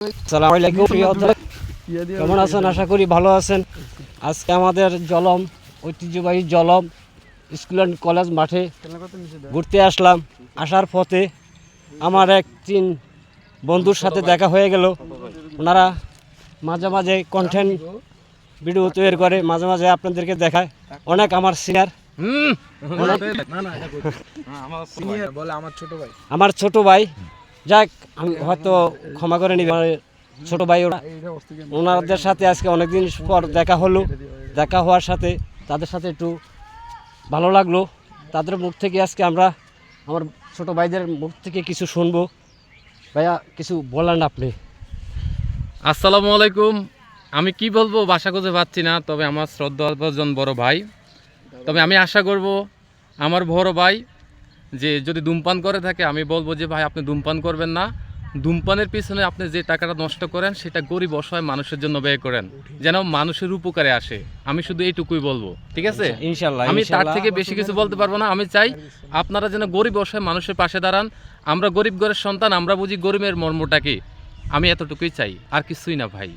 আসসালামু আলাইকুম প্রিয় দর্শক, কেমন আছেন? আশা করি ভালো আছেন। আজকে আমাদের জলম ঐতিহ্যবাহী জলম স্কুল অ্যান্ড কলেজ মাঠে ঘুরতে আসলাম। আসার পথে আমার এক তিন বন্ধুর সাথে দেখা হয়ে গেল। ওনারা মাঝে মাঝে কন্টেন্ট ভিডিও তৈরি করে, মাঝে মাঝে আপনাদেরকে দেখায়। অনেক আমার সিনিয়র, আমার ছোট ভাই। যাক, আমি হয়তো ক্ষমা করে নিবে আমার ছোট ভাই। ওনাদের সাথে আজকে অনেকদিন পর দেখা হলো। দেখা হওয়ার সাথে তাদের সাথে একটু ভালো লাগলো। তাদের মুখ থেকে আজকে আমরা আমার ছোট ভাইদের মুখ থেকে কিছু শুনবো। ভাইয়া, কিছু বলেন আপনি। আসসালামু আলাইকুম। আমি কি বলবো ভাষা খুঁজে পাচ্ছি না, তবে আমার শ্রদ্ধাভাজন বড় ভাই। তবে আমি আশা করব আমার বড় ভাই যে যদি ধূমপান করে থাকে, আমি বলবো যে ভাই আপনি ধূমপান করবেন না। ধূমপানের পিছনে আপনি যে টাকাটা নষ্ট করেন সেটা গরিব অসহায় মানুষের জন্য ব্যয় করেন, যেন মানুষের উপকারে আসে। আমি শুধু এইটুকুই বলবো, ঠিক আছে? ইনশাআল্লাহ। আমি তার থেকে বেশি কিছু বলতে পারবো না। আমি চাই আপনারা যেন গরিব অসহায় মানুষের পাশে দাঁড়ান। আমরা গরিব ঘরের সন্তান, আমরা বুঝি গরিবের মর্মটা কি। আমি এতটুকুই চাই, আর কিছুই না ভাই।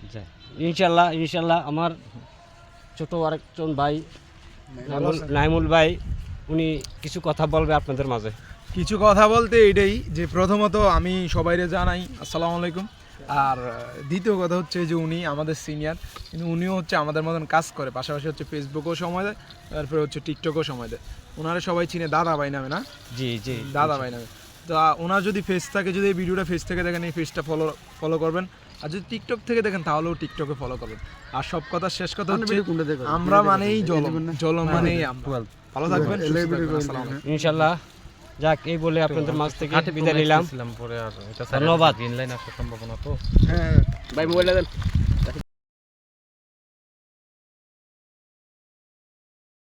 ইনশাআল্লাহ ইনশাআল্লাহ। আমার ছোট আরেকজন ভাই নাইমুল ভাই, উনি কিছু কথা বলবে আপনাদের মাঝে। কিছু কথা বলতে এটাই যে প্রথমত আমি সবাইরে জানাই আসসালামু আলাইকুম। আর দ্বিতীয় কথা হচ্ছে যে উনি আমাদের সিনিয়র, কিন্তু উনিও হচ্ছে আমাদের মতন কাজ করে, পাশাপাশি হচ্ছে ফেসবুকও সময় দেয়, তারপরে হচ্ছে টিকটকও সময় দেয়। ওনারা সবাই চিনে দাদা ভাই নামে, না? জি জি, দাদা ভাই নামে। তো ওনার যদি ফেস থাকে, যদি এই ভিডিওটা ফেস থেকে দেখেন, এই ফেসটা ফলো করবেন। আর যদি টিকটক থেকে দেখেন তাহলেও টিকটকে ফলো করবেন। আর সব কথা শেষ কথা হচ্ছে আমরা মানেই জলম মানেই আমরা। ভালো থাকবেন, ইনশাআল্লাহ। যাক, এই বলে আপনাদের মাঝ থেকে বিদায় নিলাম। পরে আর এটা ধন্যবাদ। গ্রিন লাইন আসার সম্ভাবনা তো। ভাই মোবাইলটা দেন।